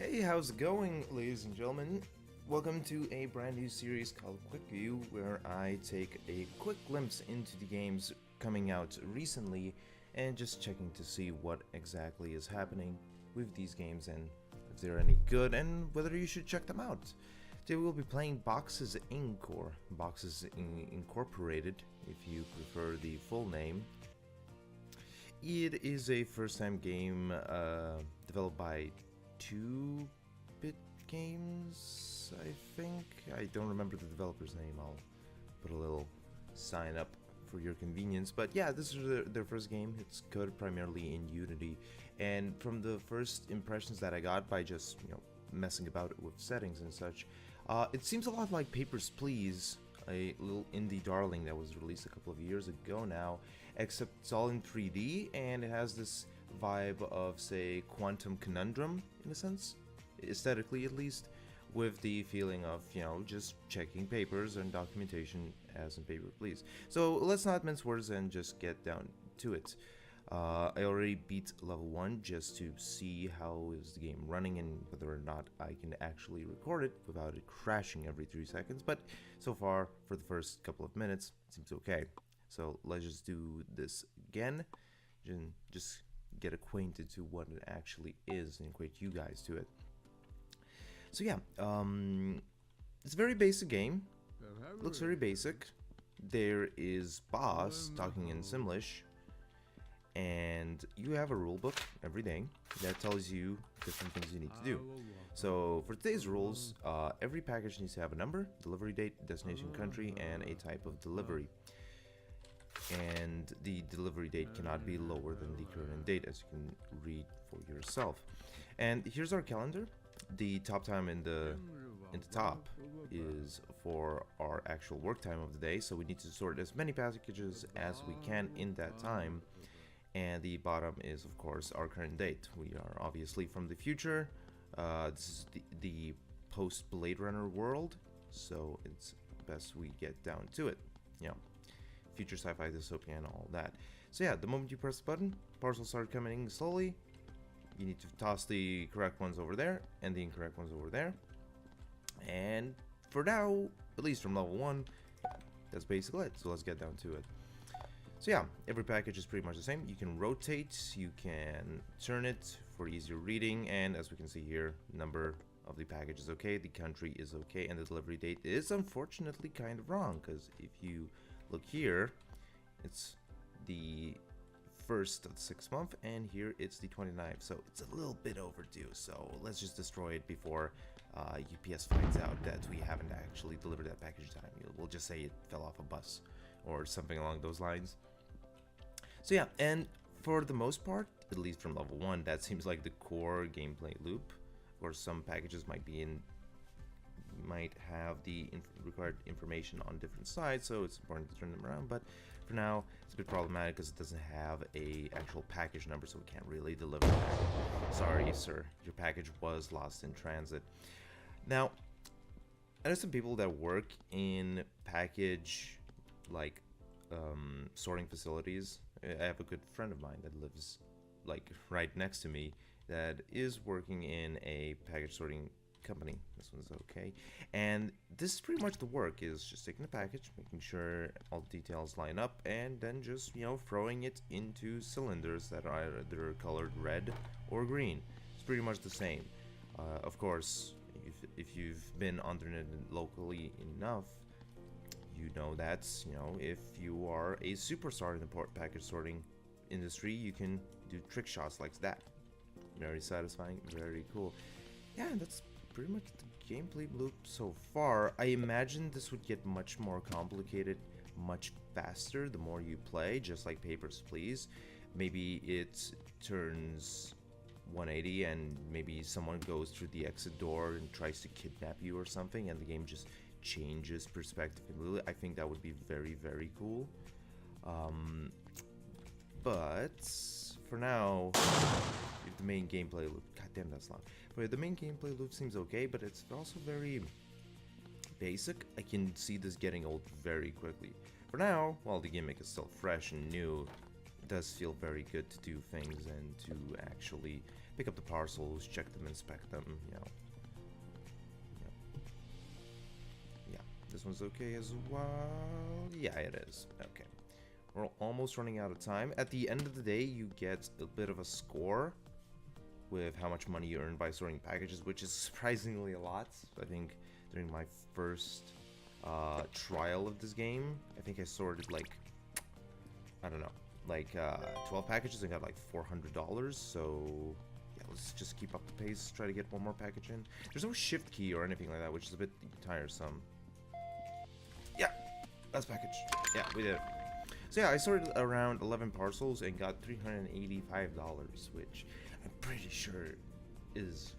Hey, how's it going, ladies and gentlemen? Welcome to a brand new series called Quickview, where I take a quick glimpse into the games coming out recently and just checking to see what exactly is happening with these games and if they're any good and whether you should check them out. Today we'll be playing Boxes Inc. or Incorporated, if you prefer the full name. It is a first-time game developed by 2-Bit Games, I think. I don't remember the developer's name. I'll put a little sign up for your convenience. But yeah, this is their first game. It's coded primarily in Unity. And from the first impressions that I got by just, messing about with settings and such, it seems a lot like Papers, Please, a little indie darling that was released a couple of years ago now, except it's all in 3D and it has this vibe of, say, Quantum Conundrum in a sense, aesthetically at least, with the feeling of, just checking papers and documentation as in Paper Please. So let's not mince words and just get down to it. I already beat level 1 just to see how is the game running and whether or not I can actually record it without it crashing every 3 seconds, but so far, for the first couple of minutes, it seems okay. So let's just do this again and just get acquainted to what it actually is and acquaint you guys to it. So yeah, it's a very basic game. Looks very basic. There is boss talking in Simlish, and you have a rule book every day that tells you different things you need to do. So for today's rules, every package needs to have a number, delivery date, destination country, and a type of delivery. And the delivery date cannot be lower than the current date, as you can read for yourself. And here's our calendar. The top time in the top is for our actual work time of the day, so we need to sort as many packages as we can in that time. And the bottom is, of course, our current date. We are obviously from the future. This is the post-Blade Runner world, so it's best we get down to it. Future sci-fi, dystopia, and all that. So yeah, the moment you press the button, parcels start coming in slowly. You need to toss the correct ones over there and the incorrect ones over there. And for now, at least from level 1, that's basically it. So let's get down to it. So yeah, every package is pretty much the same. You can rotate, you can turn it for easier reading, and as we can see here, number of the package is okay, the country is okay, and the delivery date is unfortunately kind of wrong, because if you look here, it's the 1st of the 6th month, and here it's the 29th, so it's a little bit overdue. So let's just destroy it before UPS finds out that we haven't actually delivered that package in time. We'll just say it fell off a bus or something along those lines. So yeah, and for the most part, at least from level 1, that seems like the core gameplay loop. Or some packages might have the required information on different sides, so it's important to turn them around. But for now, it's a bit problematic because it doesn't have a actual package number, so we can't really deliver that. Sorry, sir, your package was lost in transit. Now, I know some people that work in package sorting facilities. I have a good friend of mine that lives right next to me that is working in a package sorting company. This one's okay. And this is pretty much the work, is just taking the package, making sure all the details line up, and then just, throwing it into cylinders that are either colored red or green. It's pretty much the same. Of course, if you've been on the internet locally enough, you know that, if you are a superstar in the package sorting industry, you can do trick shots like that. Very satisfying, very cool. Yeah, and that's pretty much the gameplay loop so far. I imagine this would get much more complicated much faster the more you play, just like Papers, Please. Maybe it turns 180 and maybe someone goes through the exit door and tries to kidnap you or something, and the game just changes perspective completely. I think that would be very, very cool. But for now, if the main gameplay loop, goddamn, that's long. But the main gameplay loop seems okay, but it's also very basic. I can see this getting old very quickly. For now, while the gimmick is still fresh and new, it does feel very good to do things and to actually pick up the parcels, check them, inspect them, you know. Yeah, this one's okay as well. Yeah, it is. Okay. We're almost running out of time. At the end of the day, you get a bit of a score with how much money you earn by sorting packages, which is surprisingly a lot. I think during my first trial of this game, I think I sorted like, I don't know, like 12 packages and got like $400. So yeah, let's just keep up the pace, try to get one more package in. There's no shift key or anything like that, which is a bit tiresome. Yeah, last package. Yeah, we did it. So yeah, I sorted around 11 parcels and got $385, which I'm pretty sure is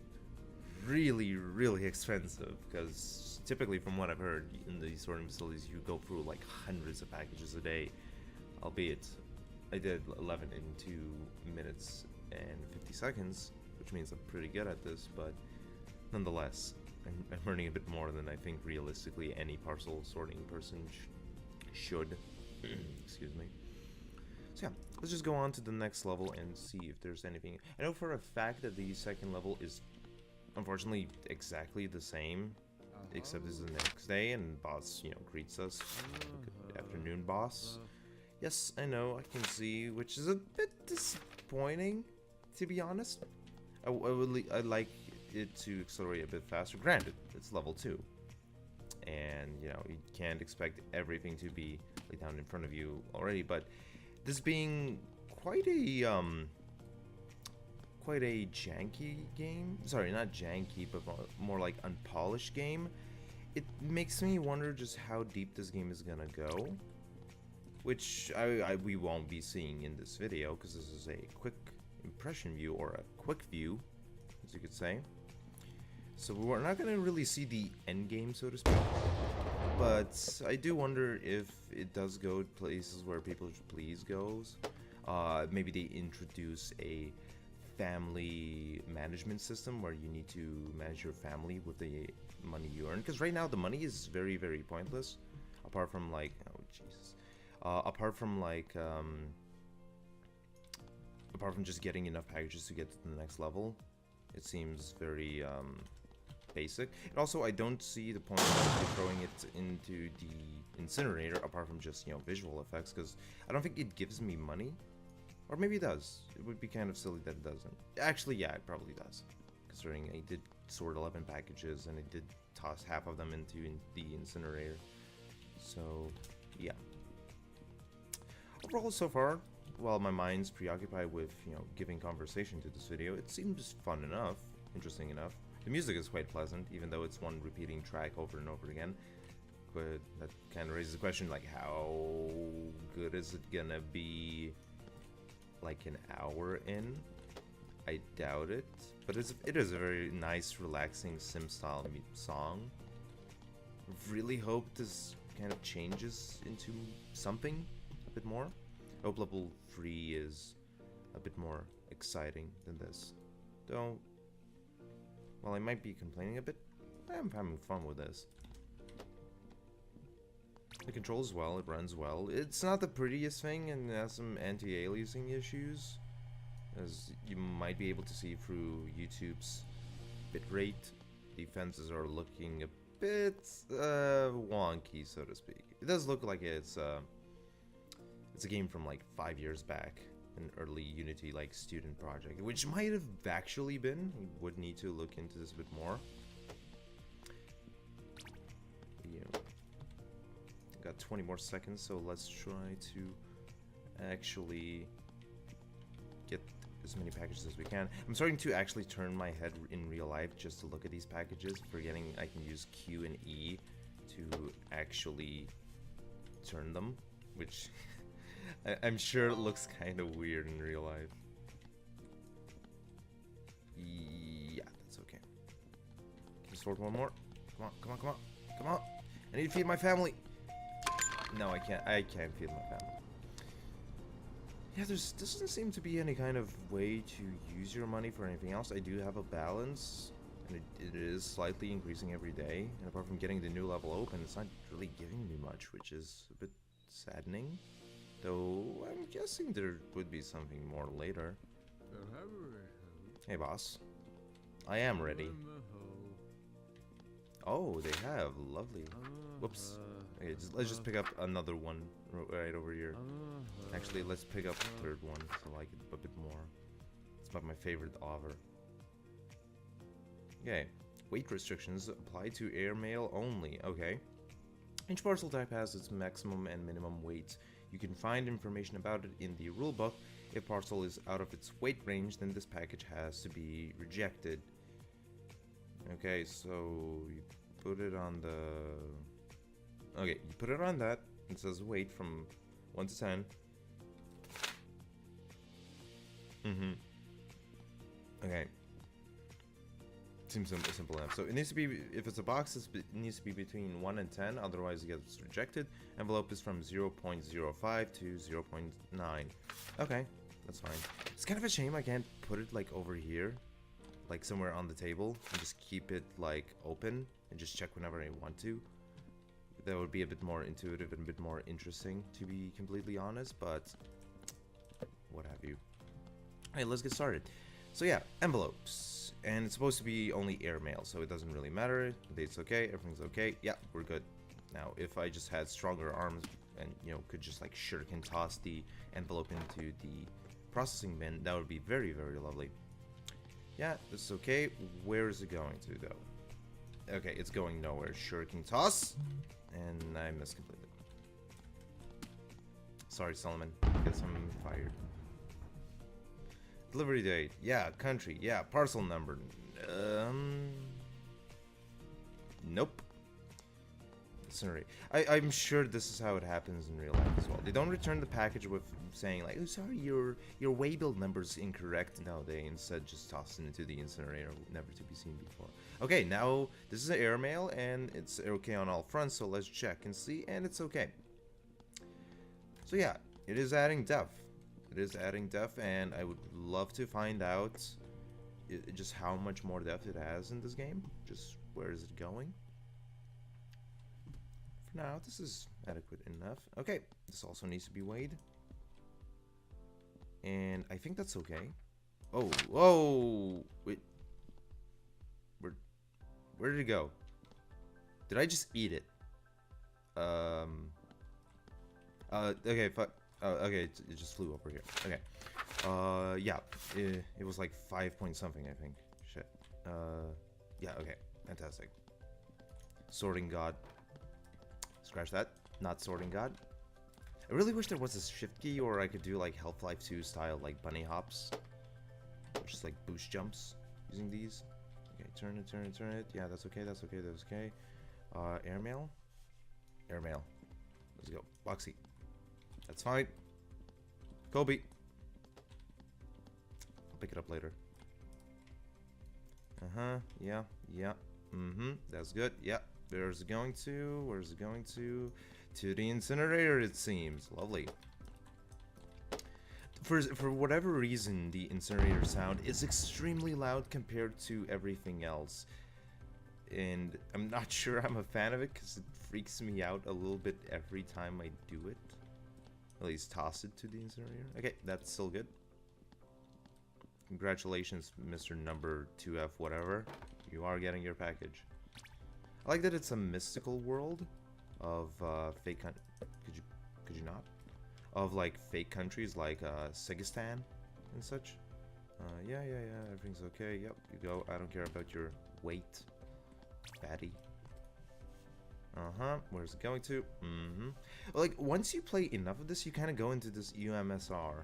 really, really expensive, because typically from what I've heard in these sorting facilities, you go through like hundreds of packages a day, albeit I did 11 in 2 minutes and 50 seconds, which means I'm pretty good at this, but nonetheless, I'm earning a bit more than I think realistically any parcel sorting person should. Excuse me. So yeah, let's just go on to the next level and see if there's anything. I know for a fact that the second level is unfortunately exactly the same, except it's the next day and boss, you know, greets us. Good afternoon, boss. Yes, I know, I can see, which is a bit disappointing, to be honest. I'd like it to accelerate a bit faster. Granted, it's level 2. And, you know, you can't expect everything to be laid down in front of you already, but this being quite a janky game, sorry, not janky, but more like unpolished game, it makes me wonder just how deep this game is gonna go, which we won't be seeing in this video, because this is a quick impression view, or a quick view, as you could say. So we're not going to really see the end game, so to speak, but I do wonder if it does go to places where People Please goes. Maybe they introduce a family management system where you need to manage your family with the money you earn, because right now the money is very, very pointless, apart from like, oh Jesus, apart from just getting enough packages to get to the next level. It seems very basic. And also, I don't see the point of throwing it into the incinerator, apart from just, you know, visual effects, because I don't think it gives me money. Or maybe it does. It would be kind of silly that it doesn't. Actually, yeah, it probably does, considering I did sort 11 packages and I did toss half of them into the incinerator. So, yeah. Overall, so far, while my mind's preoccupied with, you know, giving conversation to this video, it seems fun enough, interesting enough. The music is quite pleasant, even though it's one repeating track over and over again. But that kind of raises the question, like, how good is it gonna be, like, an hour in? I doubt it. But it is a very nice, relaxing sim-style song. Really hope this kind of changes into something a bit more. I hope level 3 is a bit more exciting than this. Though, while I might be complaining a bit, I'm having fun with this. It controls well, it runs well. It's not the prettiest thing and it has some anti-aliasing issues, as you might be able to see through YouTube's bitrate. The fences are looking a bit wonky, so to speak. It does look like it's a game from like 5 years back, an early Unity like student project, which might have actually been. We would need to look into this a bit more. Yeah. Got 20 more seconds, so let's try to actually get as many packages as we can. I'm starting to actually turn my head in real life just to look at these packages, forgetting I can use Q and E to actually turn them, which I'm sure it looks kind of weird in real life. Yeah, that's okay. Can you sort one more? Come on, come on, come on, come on. I need to feed my family. No, I can't. I can't feed my family. Yeah, doesn't seem to be any kind of way to use your money for anything else. I do have a balance, and it is slightly increasing every day. And apart from getting the new level open, it's not really giving me much, which is a bit saddening. Though I'm guessing there would be something more later. Hey, boss. I am ready. Oh, they have. Lovely. Whoops. Okay, let's just pick up another one right over here. Actually, let's pick up the third one so I like it a bit more. It's about my favorite offer. Okay. Weight restrictions apply to airmail only. Okay. Each parcel type has its maximum and minimum weights. You can find information about it in the rulebook. If parcel is out of its weight range, then this package has to be rejected. Okay, so you put it on the... Okay, you put it on that. It says weight from 1 to 10. Okay. Seems simple enough. So it needs to be, if it's a box, it needs to be between 1 and 10, otherwise it gets rejected. Envelope is from 0.05 to 0.9. Okay, that's fine. It's kind of a shame I can't put it like over here, like somewhere on the table, and just keep it like open and just check whenever I want to. That would be a bit more intuitive and a bit more interesting, to be completely honest, but what have you. Alright, let's get started. So yeah, envelopes. And it's supposed to be only airmail, so it doesn't really matter. The date's okay, everything's okay. Yeah, we're good. Now, if I just had stronger arms and, you know, could just like shuriken toss the envelope into the processing bin, that would be very, very lovely. Yeah, this is okay. Where is it going to, though? Okay, it's going nowhere. Shuriken toss. And I missed completely. Sorry, Solomon. Guess I'm fired. Delivery date, yeah. Country, yeah. Parcel number, nope. Sorry. I'm sure this is how it happens in real life as well. They don't return the package with saying like, oh, sorry, your waybill number's incorrect. No, they instead just toss it into the incinerator, never to be seen before. Okay, now this is an airmail and it's okay on all fronts, so let's check and see, and it's okay. So yeah, it is adding depth. It is adding depth, and I would love to find out just how much more depth it has in this game. Just where is it going? For now, this is adequate enough. Okay, this also needs to be weighed. And I think that's okay. Oh, whoa! Wait. Where did it go? Did I just eat it? Okay, fuck. Okay, it just flew over here. Okay. Yeah. It was like 5 point something, I think. Shit. Yeah, okay. Fantastic. Sorting God. Scratch that. Not Sorting God. I really wish there was a shift key, or I could do like Half-Life 2 style, like bunny hops. Just like boost jumps using these. Okay, turn it, turn it, turn it. Yeah, that's okay, that's okay, that's okay. Airmail? Airmail. Let's go. Boxy. That's fine. Kobe. I'll pick it up later. Uh-huh. Yeah. Yeah. Mm-hmm. That's good. Yeah. Where's it going to? Where's it going to? To the incinerator, it seems. Lovely. For whatever reason, the incinerator sound is extremely loud compared to everything else. And I'm not sure I'm a fan of it because it freaks me out a little bit every time I do it. At least toss it to the incinerator. Okay, that's still good. Congratulations, Mr. Number 2F whatever. You are getting your package. I like that it's a mystical world of fake could you not? Of like fake countries like Sigistan and such. Yeah, everything's okay. Yep, you go. I don't care about your weight, fatty. Where's it going to? Like, once you play enough of this, you kind of go into this UMSR,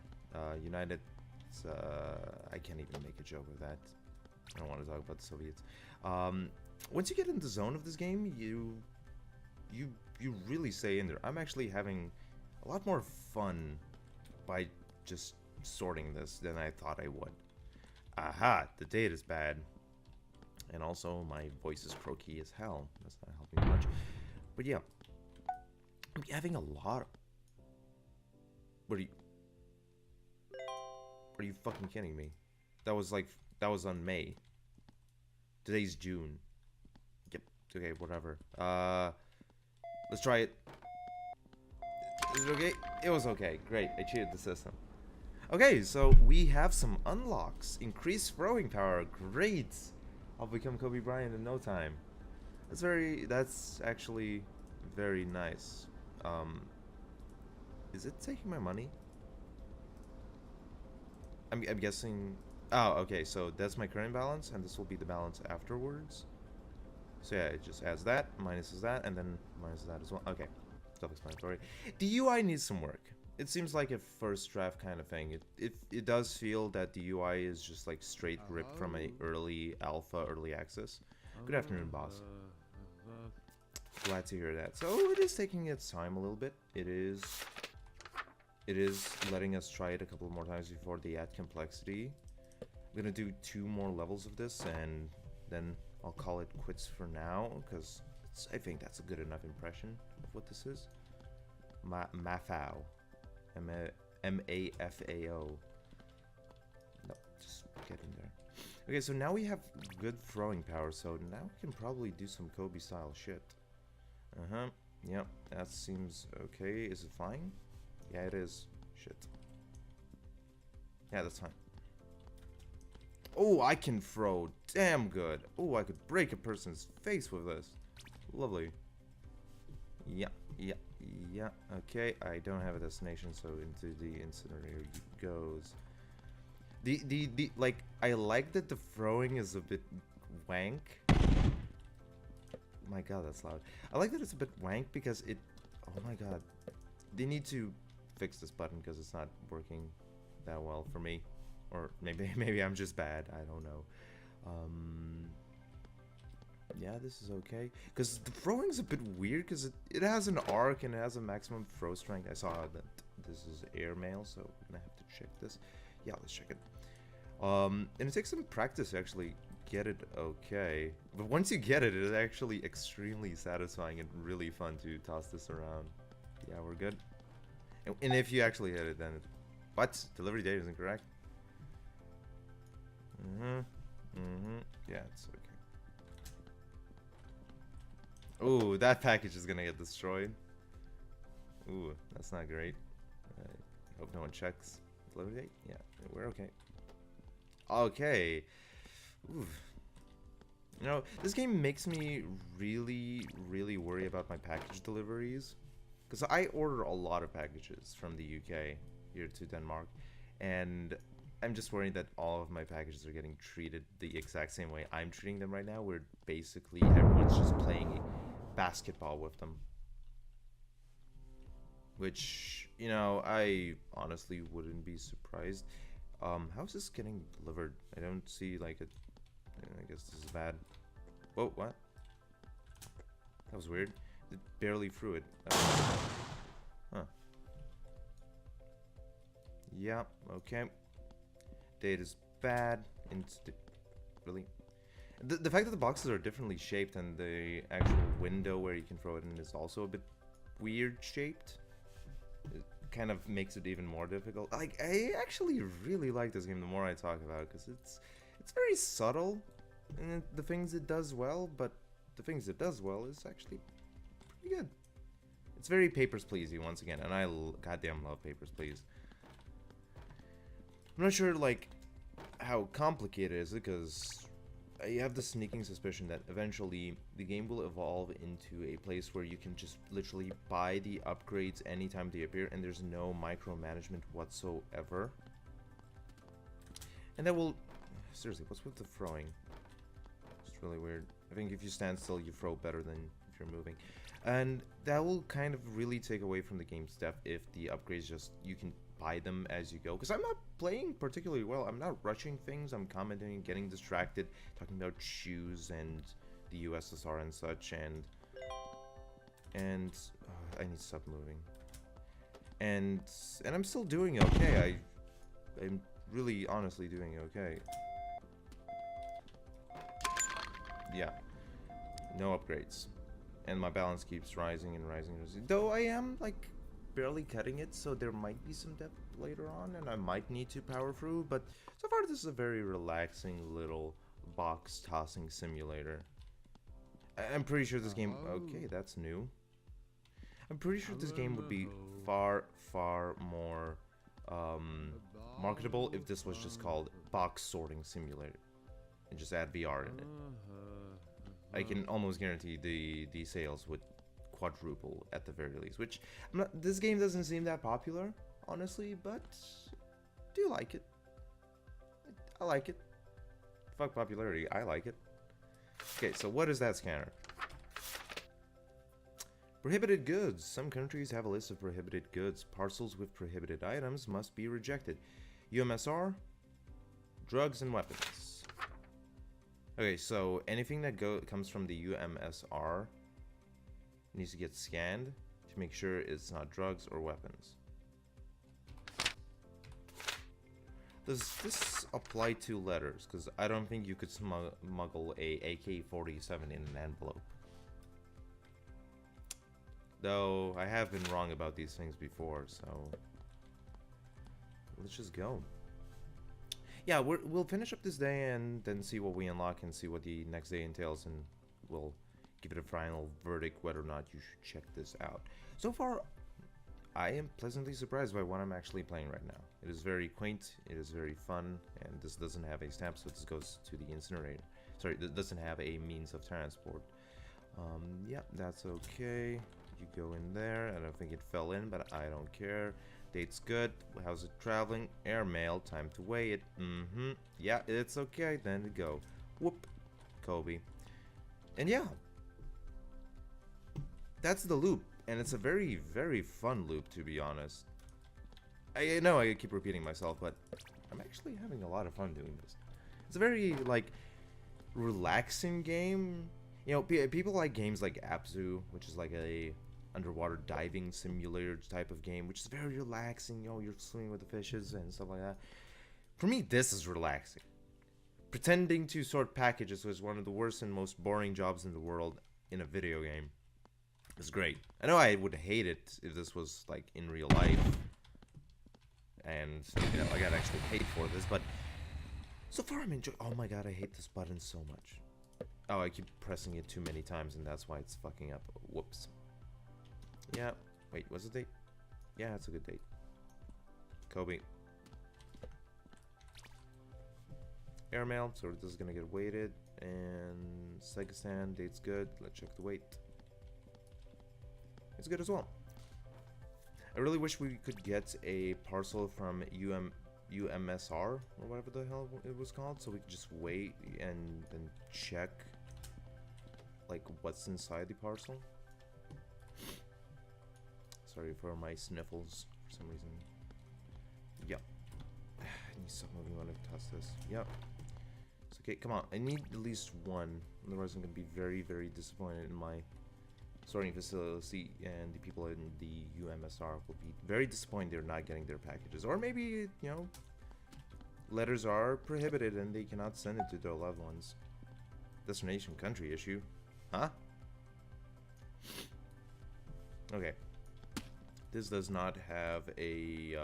United, I can't even make a joke of that. I don't want to talk about the Soviets. Once you get in the zone of this game, you really stay in there. I'm actually having a lot more fun by just sorting this than I thought I would. Aha, the date is bad. And also, my voice is croaky as hell. That's not helping much. But yeah, I'm having a lot of... What are you fucking kidding me? That was on May. Today's June. Yep, okay, whatever. Let's try it. Is it okay? It was okay. Great, I cheated the system. Okay, so we have some unlocks. Increased throwing power. Great. I'll become Kobe Bryant in no time. That's actually very nice. Is it taking my money? I'm guessing. Oh, okay. So that's my current balance, and this will be the balance afterwards. So yeah, it just adds that, minuses that, and then minuses that as well. Okay, self-explanatory. The UI needs some work. It seems like a first draft kind of thing. It does feel that the UI is just like straight ripped from a early alpha, early access. Good afternoon, boss. Glad to hear that. So it is taking its time a little bit. It is letting us try it a couple more times before they add complexity. I'm gonna do 2 more levels of this, and then I'll call it quits for now, because I think that's a good enough impression of what this is. Mafao. M-A-F-A-O. No, just get in there. Okay, so now we have good throwing power, so now we can probably do some Kobe style shit. Yep, that seems okay. Is it flying? Yeah, it is. Shit. Yeah, that's fine. Oh, I can throw damn good. Oh, I could break a person's face with this. Lovely. Yeah. Okay, I don't have a destination, so into the incinerator goes. Like, I like that the throwing is a bit wank. My god, that's loud. I like that it's a bit wank because it... Oh my god. They need to fix this button because it's not working that well for me. Or maybe I'm just bad. I don't know. Yeah, this is okay. Because the throwing's a bit weird because it has an arc and it has a maximum throw strength. I saw that this is airmail, so we're gonna have to check this. Yeah, let's check it. And it takes some practice to actually get it okay. But once you get it, it's actually extremely satisfying and really fun to toss this around. Yeah, we're good. And if you actually hit it, then it... What? Delivery date is incorrect? Yeah, it's okay. Ooh, that package is gonna get destroyed. Ooh, that's not great. I hope no one checks. Delivery date? Yeah, we're okay. Okay. Ooh. You know, this game makes me really worry about my package deliveries. Because I order a lot of packages from the UK here to Denmark. And I'm just worried that all of my packages are getting treated the exact same way I'm treating them right now, where basically everyone's just playing basketball with them. Which, you know, I honestly wouldn't be surprised. How is this getting delivered? I don't see like it. I guess this is bad. Whoa, what? That was weird. It barely threw it. Huh. Yeah, okay. Date is bad. Really? The fact that the boxes are differently shaped and the actual window where you can throw it in is also a bit weird shaped. It kind of makes it even more difficult. Like, I actually really like this game the more I talk about it, because it's very subtle in the things it does well, but the things it does well is actually pretty good. It's very Papers, Pleasey once again, and I goddamn love Papers, Please. I'm not sure, like, how complicated is it, because I have the sneaking suspicion that eventually the game will evolve into a place where you can just literally buy the upgrades anytime they appear, and there's no micromanagement whatsoever. And that will... Seriously, what's with the throwing? It's really weird. I think if you stand still, you throw better than if you're moving. And that will kind of really take away from the game's depth if the upgrades just... You can buy them as you go, because I'm not playing particularly well. I'm not rushing things. I'm commenting, getting distracted, talking about shoes and the USSR and such, and I need to stop moving. And I'm still doing okay. I'm really honestly doing okay. Yeah, no upgrades, and my balance keeps rising and rising. Though I am like barely cutting it, so there might be some depth later on, and I might need to power through, but so far this is a very relaxing little box tossing simulator. I'm pretty sure this game... Okay, that's new. I'm pretty sure this game would be far more marketable if this was just called Box Sorting Simulator and just add VR in it. I can almost guarantee the sales would quadruple at the very least, which this game doesn't seem that popular, honestly, but I do like it. I like it. Fuck popularity, I like it. Okay, so what is that scanner? Prohibited goods. Some countries have a list of prohibited goods. Parcels with prohibited items must be rejected. UMSR, drugs and weapons. Okay, so anything that comes from the UMSR needs to get scanned to make sure it's not drugs or weapons. Does this apply to letters? Because I don't think you could smuggle a AK-47 in an envelope. Though I have been wrong about these things before, so let's just go. Yeah, we'll finish up this day and then see what we unlock and see what the next day entails, and we'll give it a final verdict whether or not you should check this out. So far, I am pleasantly surprised by what I'm actually playing right now. It is very quaint, it is very fun, and this doesn't have a stamp, so this goes to the incinerator. Sorry, it doesn't have a means of transport. Yeah, that's okay. You go in there. I don't think it fell in, but I don't care. Date's good. How's it traveling? Airmail. Time to weigh it. Yeah, it's okay. Then to go. Whoop. Kobe. And yeah. That's the loop. And it's a very, very fun loop, to be honest. I know I keep repeating myself, but I'm actually having a lot of fun doing this. It's a very, like, relaxing game. You know, people like games like Abzu, which is like a underwater diving simulator type of game, which is very relaxing. You know, you're swimming with the fishes and stuff like that. For me, this is relaxing. Pretending to sort packages was one of the worst and most boring jobs in the world in a video game. It's great. I know I would hate it if this was like in real life, and you know, I got actually paid for this, but so far I'm enjoying. Oh my god, I hate this button so much. Oh, I keep pressing it too many times, and that's why it's fucking up. Whoops. Yeah. Wait, what's the date? Yeah, it's a good date. Kobe. Airmail, so this is gonna get weighted. And Sekistan, date's good. Let's check the weight. It's good as well. I really wish we could get a parcel from UMSR, or whatever the hell it was called, so we could just wait and check like what's inside the parcel. Sorry for my sniffles for some reason. Yep. I need to stop moving when I toss this. Yep. It's okay, come on. I need at least one. Otherwise I'm gonna be very, very disappointed in my sorting facility, and the people in the UMSR will be very disappointed they're not getting their packages. Or maybe, you know, letters are prohibited and they cannot send it to their loved ones. Destination country issue. Huh? Okay. This does not have a,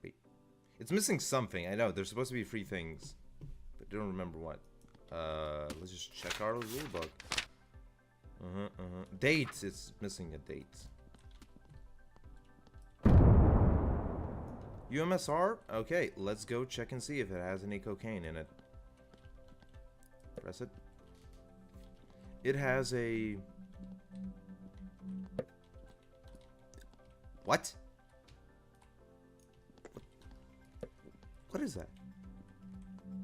wait. It's missing something. I know, there's supposed to be 3 things, but I don't remember what. Let's just check our rule book. Dates. It's missing a date. UMSR? Okay, let's go check and see if it has any cocaine in it. Press it. It has a... What? What is that?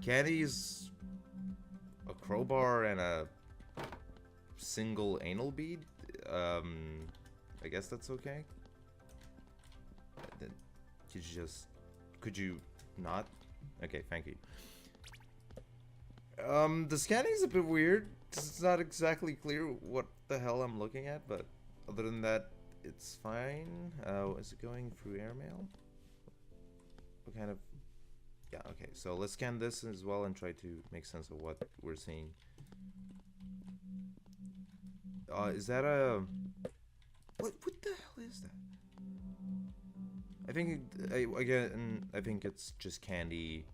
Candy's a crowbar and a single anal bead? I guess that's okay. Then could you not? Okay, thank you. The scanning is a bit weird. It's not exactly clear what the hell I'm looking at, but other than that, it's fine. Is it going through airmail? What kind of... Yeah, okay, so let's scan this as well and try to make sense of what we're seeing. Is that a... What the hell is that? I think, again, I think it's just candy,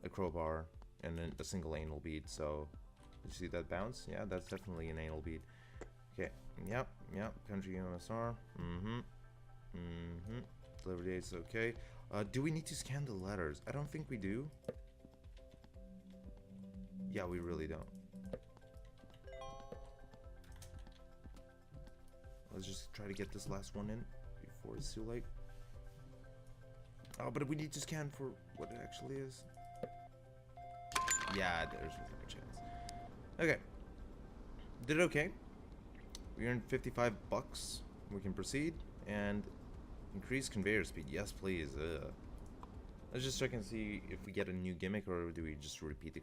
a crowbar, and then a single anal bead, so... Did you see that bounce? Yeah, that's definitely an anal bead. Okay, yep, country UMSR, Mm-hmm. Delivery date's okay. Do we need to scan the letters? I don't think we do. Yeah, we really don't. Let's just try to get this last one in before it's too late. Oh, but we need to scan for what it actually is. Yeah, there's a chance. Okay. Did it okay. We earned 55 bucks. We can proceed. And increase conveyor speed. Yes, please. Let's just check and see if we get a new gimmick, or do we just repeat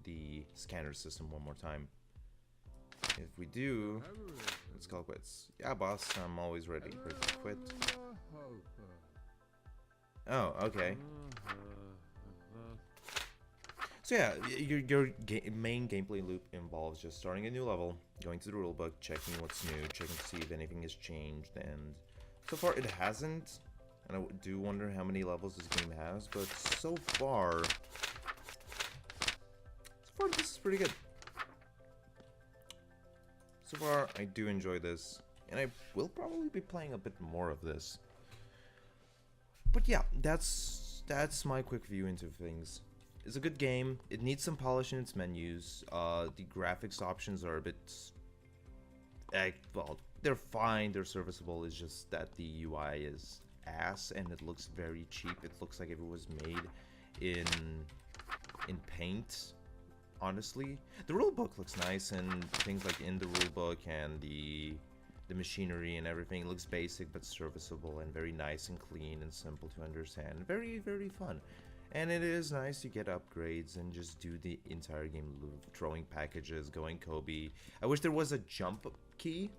the scanner system one more time. If we do, let's call quits. Yeah, boss, I'm always ready to quit. Oh, okay. So yeah, your main gameplay loop involves just starting a new level, going to the rulebook, checking what's new, checking to see if anything has changed, and so far it hasn't. And I do wonder how many levels this game has, but so far this is pretty good. So far, I do enjoy this, and I will probably be playing a bit more of this. But yeah, that's my quick view into things. It's a good game. It needs some polish in its menus. The graphics options are a bit... well, they're fine, they're serviceable. It's just that the UI is ass, and it looks very cheap. It looks like if it was made in Paint. Honestly, the rulebook looks nice, and things like in the rulebook and the machinery and everything looks basic but serviceable and very nice and clean and simple to understand. Very, very fun. And it is nice to get upgrades and just do the entire game loop, throwing packages, going Kobe. I wish there was a jump key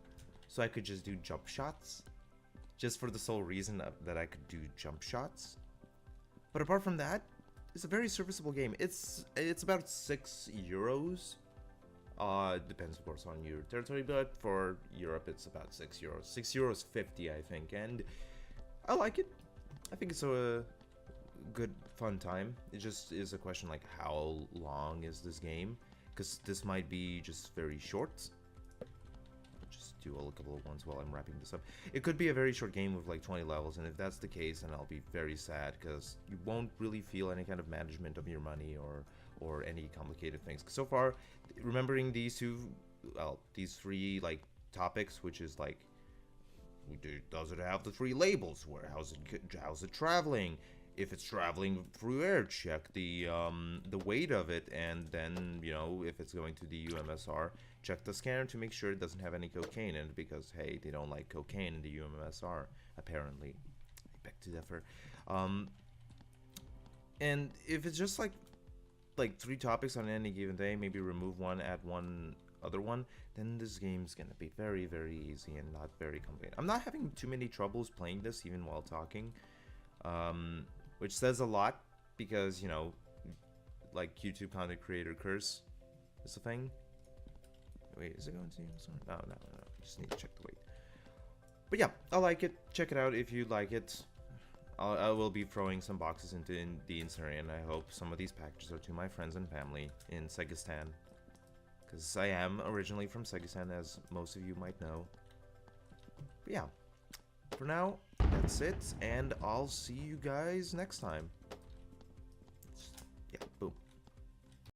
so I could just do jump shots, just for the sole reason that I could do jump shots. But apart from that, it's a very serviceable game. It's about €6. Depends of course on your territory, but for Europe it's about €6. €6.50 I think, and I like it. I think it's a good fun time. It just is a question like how long is this game? Because this might be just very short. Just do a couple of ones while I'm wrapping this up. It could be a very short game with like 20 levels, and if that's the case, then I'll be very sad because you won't really feel any kind of management of your money or any complicated things. So far, remembering these these three like topics, which is like, does it have the three labels? How's it traveling? If it's traveling through air, check the weight of it, and then, you know, if it's going to the UMSR, check the scanner to make sure it doesn't have any cocaine in it, because hey, they don't like cocaine in the UMSR apparently. I beg to differ. And if it's just like three topics on any given day, maybe remove one, add one other one, then this game's gonna be very, very easy and not very complicated. I'm not having too many troubles playing this even while talking. Which says a lot, because, you know, like YouTube content creator curse is a thing. Wait, is it going to? No. Just need to check the weight. But yeah, I like it. Check it out if you like it. I will be throwing some boxes into the Instagram, and I hope some of these packages are to my friends and family in Segistan, because I am originally from Segistan, as most of you might know. But yeah, for now, that's it, and I'll see you guys next time.